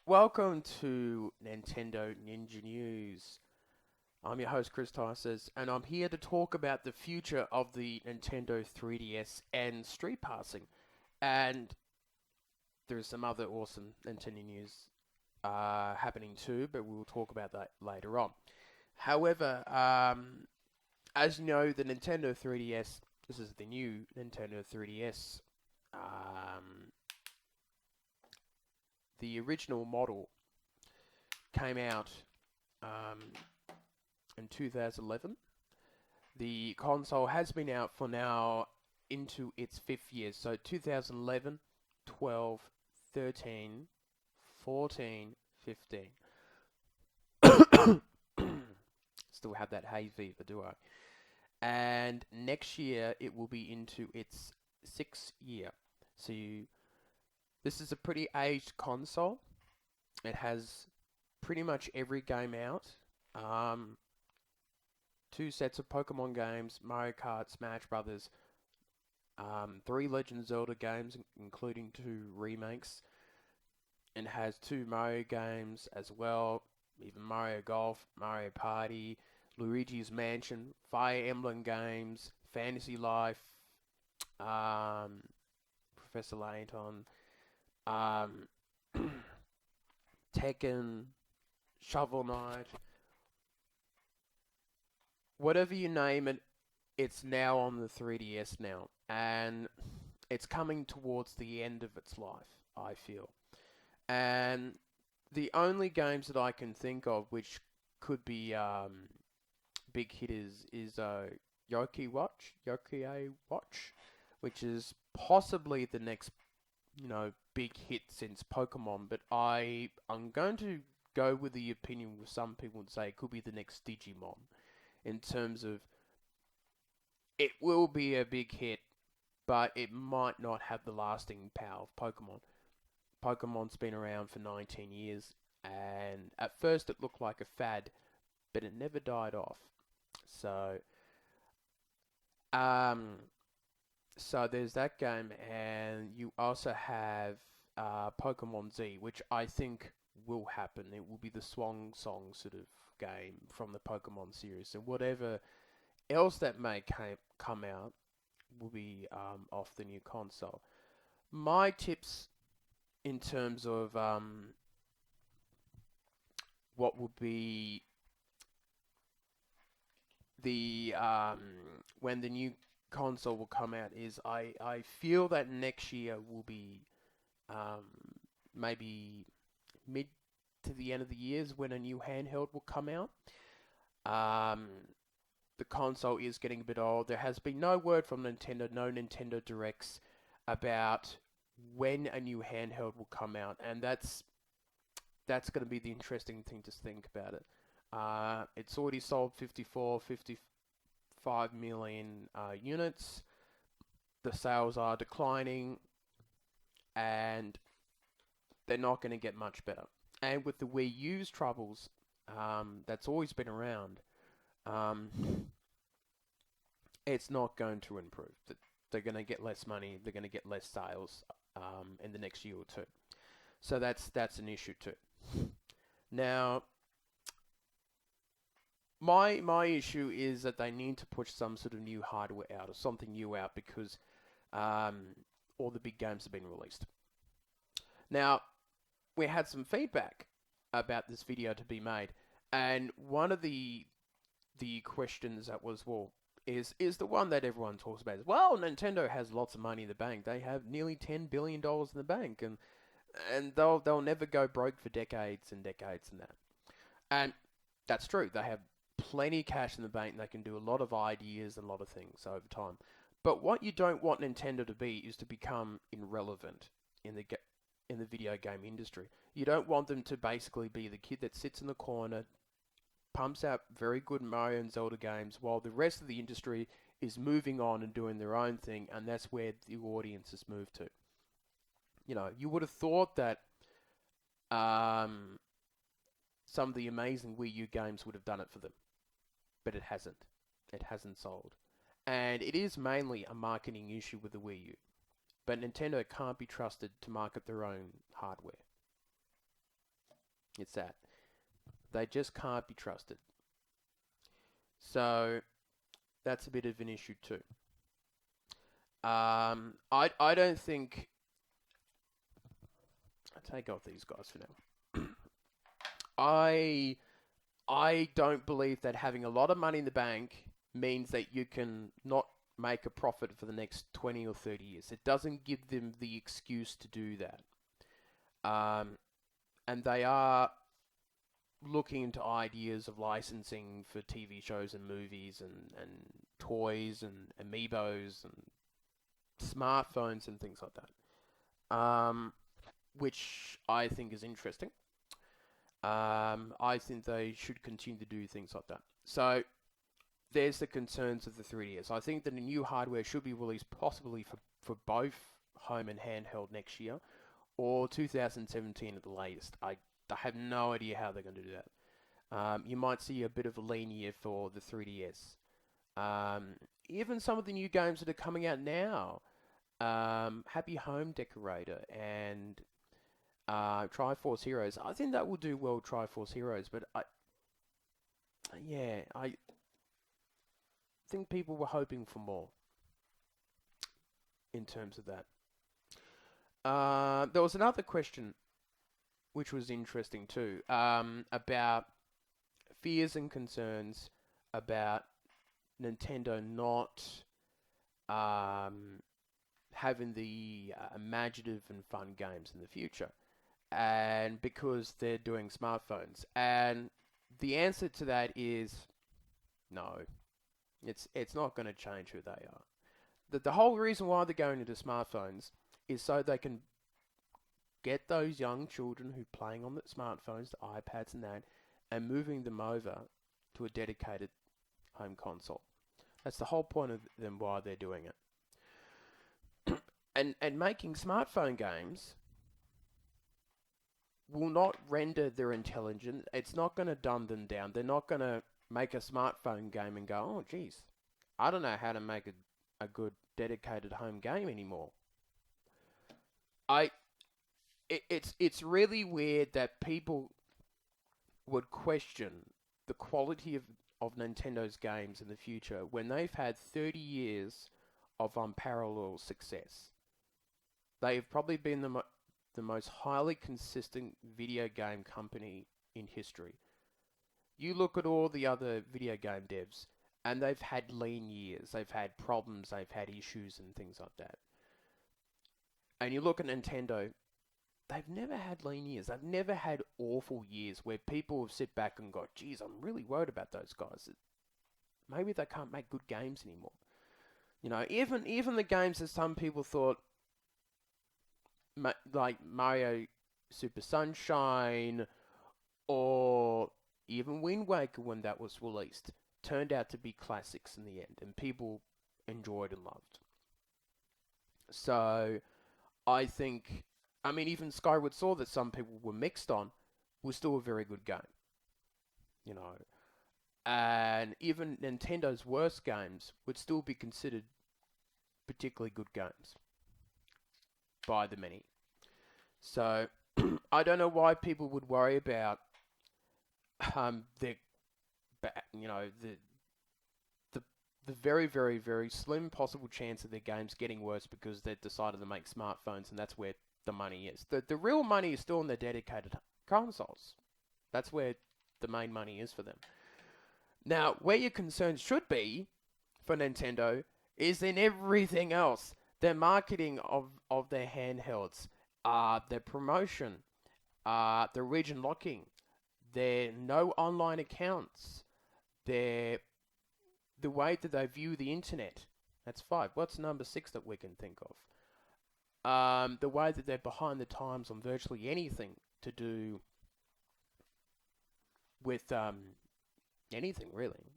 Welcome to Nintendo Ninja News. I'm your host Chris Tysers, and I'm here to talk about the future of the Nintendo 3DS and street passing. And there's some other awesome Nintendo news happening too, but we'll talk about that later on. However, as you know, the Nintendo 3DS, this is the new Nintendo 3DS. Um, the original model came out um, in 2011. The console has been out for now into its fifth year. So 2011, 12, 13, 14, 15. Still have that hay fever, do I? And next year it will be into its sixth year. So this is a pretty aged console. It has pretty much every game out. Um, Two sets of Pokemon games, Mario Kart, Smash Brothers, three Legend of Zelda games, including two remakes, and has two Mario games as well, even Mario Golf, Mario Party, Luigi's Mansion, Fire Emblem games, Fantasy Life, um, Professor Layton, um, Tekken, Shovel Knight, whatever you name it, it's now on the 3DS now, and it's coming towards the end of its life, I feel. And the only games that I can think of which could be big hitters is Yoki Watch, which is possibly the next, big hit since Pokemon. But I'm going to go with the opinion with some people would say it could be the next Digimon in terms of it will be a big hit, but it might not have the lasting power of Pokemon. Pokemon's been around for 19 years, and at first it looked like a fad, but it never died off. So, um, so there's that game, and you also have Pokemon Z, which I think will happen. It will be the swan song sort of game from the Pokemon series, and whatever else that may come out will be off the new console. My tips in terms of what will be the when the new console will come out is I feel that next year will be um, maybe mid to the end of the years when a new handheld will come out. Um, the console is getting a bit old. There has been no word from Nintendo, no Nintendo Directs about when a new handheld will come out, and that's going to be the interesting thing to think about it. It's already sold 54, 55 million units. The sales are declining, and they're not going to get much better. And with the Wii U's troubles, that's always been around. Um, it's not going to improve. They're going to get less money. They're going to get less sales in the next year or two. So that's an issue too. Now, my issue is that they need to push some sort of new hardware out or something new out because um, all the big games have been released. Now, we had some feedback about this video to be made, and one of the questions that was, well, is the one that everyone talks about is, well, Nintendo has lots of money in the bank. They have nearly $10 billion in the bank, and they'll never go broke for decades and decades and that. And that's true. They have plenty of cash in the bank. And they can do a lot of ideas and a lot of things over time. But what you don't want Nintendo to be is to become irrelevant in the video game industry. You don't want them to basically be the kid that sits in the corner, pumps out very good Mario and Zelda games, while the rest of the industry is moving on and doing their own thing, and that's where the audience has moved to. You would have thought that um, some of the amazing Wii U games would have done it for them, but it hasn't. It hasn't sold. And it is mainly a marketing issue with the Wii U. But Nintendo can't be trusted to market their own hardware. It's that. They just can't be trusted. So that's a bit of an issue too. I don't think I take off these guys for now. I I don't believe that having a lot of money in the bank means that you can not make a profit for the next 20 or 30 years. It doesn't give them the excuse to do that. And they are looking into ideas of licensing for TV shows and movies and toys and amiibos and smartphones and things like that, which I think is interesting. I think they should continue to do things like that. So there's the concerns of the 3DS. I think that the new hardware should be released possibly for both home and handheld next year, or 2017 at the latest. I have no idea how they're going to do that. You might see a bit of a lean year for the 3DS. Even some of the new games that are coming out now, Happy Home Decorator and Triforce Heroes. I think that will do well, Triforce Heroes, but I think people were hoping for more in terms of that. There was another question which was interesting too, about fears and concerns about Nintendo not having the imaginative and fun games in the future, and because they're doing smartphones. And the answer to that is no. It's not going to change who they are. The whole reason why they're going into smartphones is so they can get those young children who are playing on the smartphones, the iPads and that, and moving them over to a dedicated home console. That's the whole point of them why they're doing it. And making smartphone games will not render their intelligence. It's not going to dumb them down. They're not going to make a smartphone game and go, oh, geez, I don't know how to make a good dedicated home game anymore. It's really weird that people would question the quality of Nintendo's games in the future when they've had 30 years of unparalleled success. They've probably been the most highly consistent video game company in history. You look at all the other video game devs, and they've had lean years, they've had problems, they've had issues and things like that. And you look at Nintendo, they've never had lean years. They've never had awful years where people have sit back and go, geez, I'm really worried about those guys. Maybe they can't make good games anymore. You know, even the games that some people thought, like Mario Super Sunshine, or even Wind Waker when that was released, turned out to be classics in the end, and people enjoyed and loved. So, I think, I mean, even Skyward Sword that some people were mixed on was still a very good game, you know. And even Nintendo's worst games would still be considered particularly good games by the many. So, I don't know why people would worry about the the very, very, very slim possible chance of their games getting worse because they've decided to make smartphones, and that's where the money is. The real money is still in their dedicated consoles. That's where the main money is for them. Now, where your concerns should be for Nintendo is in everything else. Their marketing of their handhelds, their promotion, their region locking, their no online accounts, their the way that they view the internet. That's 5. What's number 6 that we can think of? The way that they're behind the times on virtually anything to do with anything really.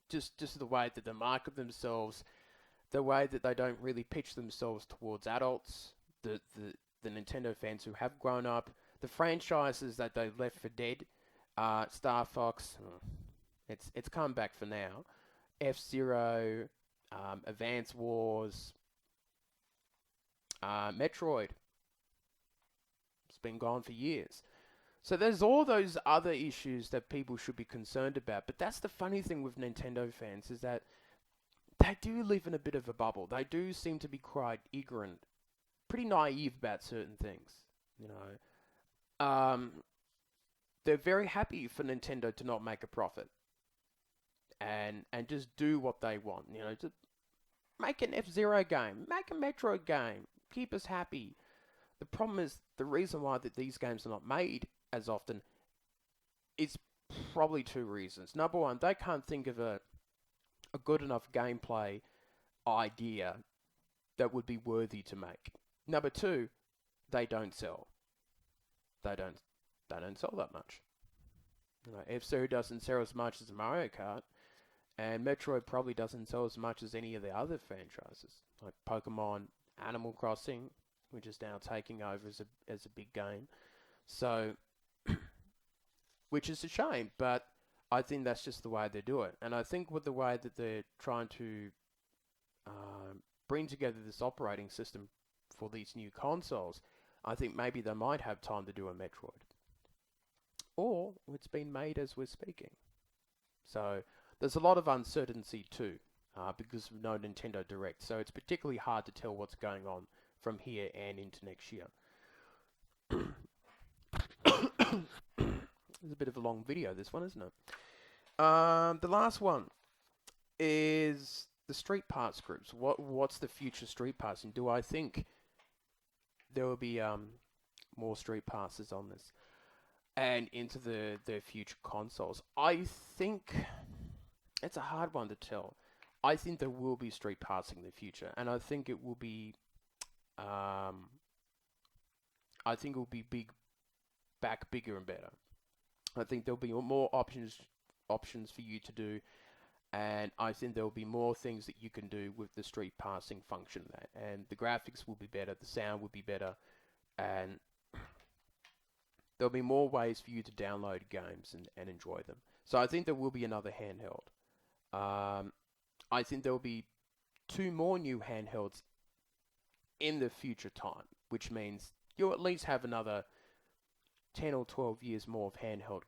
Just the way that they market themselves, the way that they don't really pitch themselves towards adults, the Nintendo fans who have grown up, the franchises that they left for dead, Star Fox. It's come back for now. F-Zero, Advance Wars, Metroid. It's been gone for years. So there's all those other issues that people should be concerned about. But that's the funny thing with Nintendo fans is that they do live in a bit of a bubble. They do seem to be quite ignorant, pretty naive about certain things. You know, they're very happy for Nintendo to not make a profit and just do what they want. You know, just make an F-Zero game, make a Metroid game, keep us happy. The problem is the reason why that these games are not made as often is probably two reasons. Number one, they can't think of a good enough gameplay idea that would be worthy to make. Number two, they don't sell. They don't sell that much. You know, F-Zero doesn't sell as much as Mario Kart, and Metroid probably doesn't sell as much as any of the other franchises, like Pokemon, Animal Crossing, which is now taking over as a big game. So, which is a shame, but I think that's just the way they do it. And I think with the way that they're trying to bring together this operating system for these new consoles, I think maybe they might have time to do a Metroid. Or it's been made as we're speaking. So there's a lot of uncertainty too, because of no Nintendo Direct. So it's particularly hard to tell what's going on from here and into next year. It's a bit of a long video, this one, isn't it? The last one is the Streetpass groups. What's the future Streetpass? And do I think there will be more Streetpasses on this and into the future consoles? I think it's a hard one to tell. I think there will be Streetpassing in the future, and I think it will be bigger and better. I think there'll be more options for you to do, and I think there'll be more things that you can do with the street passing function. And the graphics will be better, the sound will be better, and there'll be more ways for you to download games and enjoy them. So I think there will be another handheld. I think there will be 2 more new handhelds in the future time, which means you'll at least have another 10 or 12 years more of handheld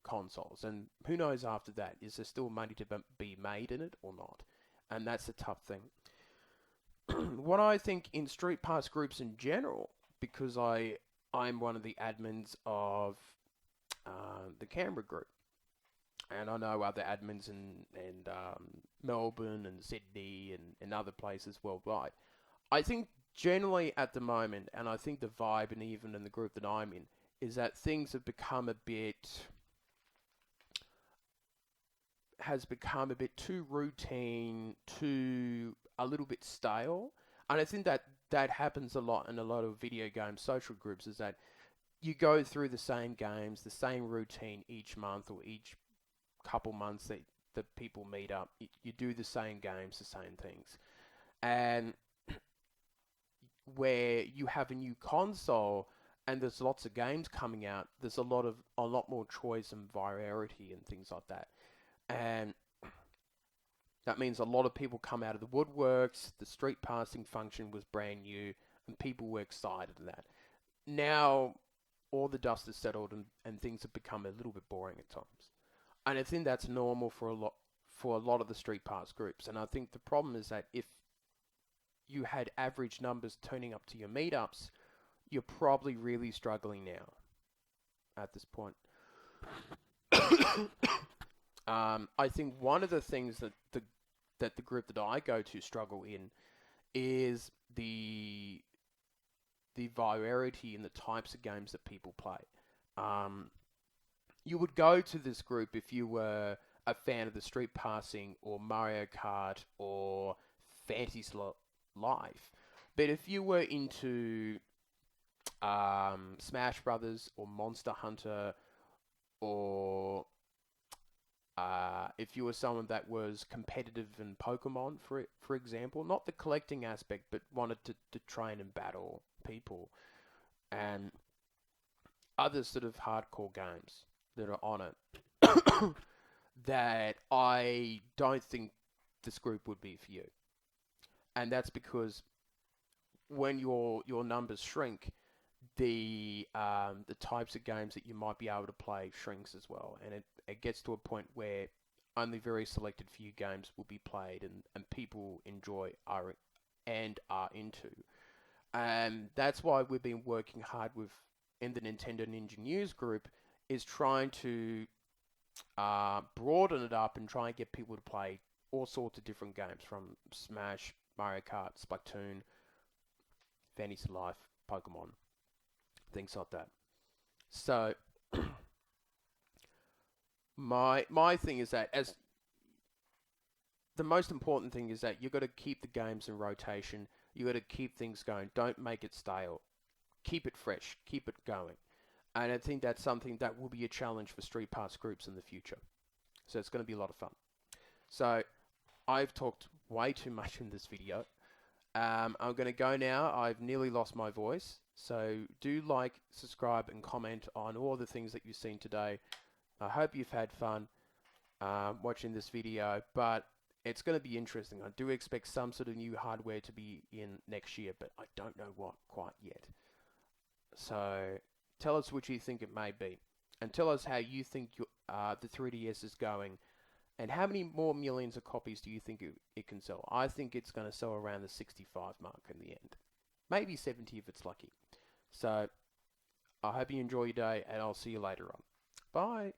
consoles. And who knows after that? Is there still money to be made in it or not? And that's a tough thing. What I think in Street Pass groups in general, because I'm one of the admins of the Canberra group, and I know other admins in Melbourne and Sydney and other places worldwide. I think generally at the moment, and I think the vibe, and even in the group that I'm in, is that things have become a bit too routine, a little bit stale. And I think that happens a lot in a lot of video game social groups, is that you go through the same games, the same routine each month or each couple months that people meet up. You do the same games, the same things. And where you have a new console and there's lots of games coming out, there's a lot more choice and variety and things like that. And that means a lot of people come out of the woodworks. The street passing function was brand new and people were excited at that. Now all the dust is settled and things have become a little bit boring at times. And I think that's normal for a lot of the street pass groups. And I think the problem is that if you had average numbers turning up to your meetups, you're probably really struggling now at this point. I think one of the things that the group that I go to struggle in is the variety in the types of games that people play. You would go to this group if you were a fan of the street passing or Mario Kart or Fantasy Life. But if you were into Smash Brothers or Monster Hunter, or if you were someone that was competitive in Pokemon, for example, not the collecting aspect, but wanted to train and battle people, and other sort of hardcore games that are on it, that I don't think this group would be for you. And that's because when your numbers shrink, the types of games that you might be able to play shrinks as well, and it gets to a point where only very selected few games will be played and people enjoy are into. And that's why we've been working hard with in the Nintendo Ninja News group is trying to broaden it up and try and get people to play all sorts of different games from Smash, Mario Kart, Splatoon, Fantasy Life, Pokemon, things like that. So my thing is that as the most important thing is that you've got to keep the games in rotation. You got to keep things going. Don't make it stale. Keep it fresh. Keep it going. And I think that's something that will be a challenge for Streetpass groups in the future. So it's going to be a lot of fun. So I've talked way too much in this video. I'm going to go now. I've nearly lost my voice. So do like, subscribe, and comment on all the things that you've seen today. I hope you've had fun watching this video, but it's going to be interesting. I do expect some sort of new hardware to be in next year, but I don't know what quite yet. So tell us what you think it may be, and tell us how you think the 3DS is going, and how many more millions of copies do you think it can sell? I think it's going to sell around the 65 mark in the end. Maybe 70 if it's lucky. So I hope you enjoy your day, and I'll see you later on. Bye.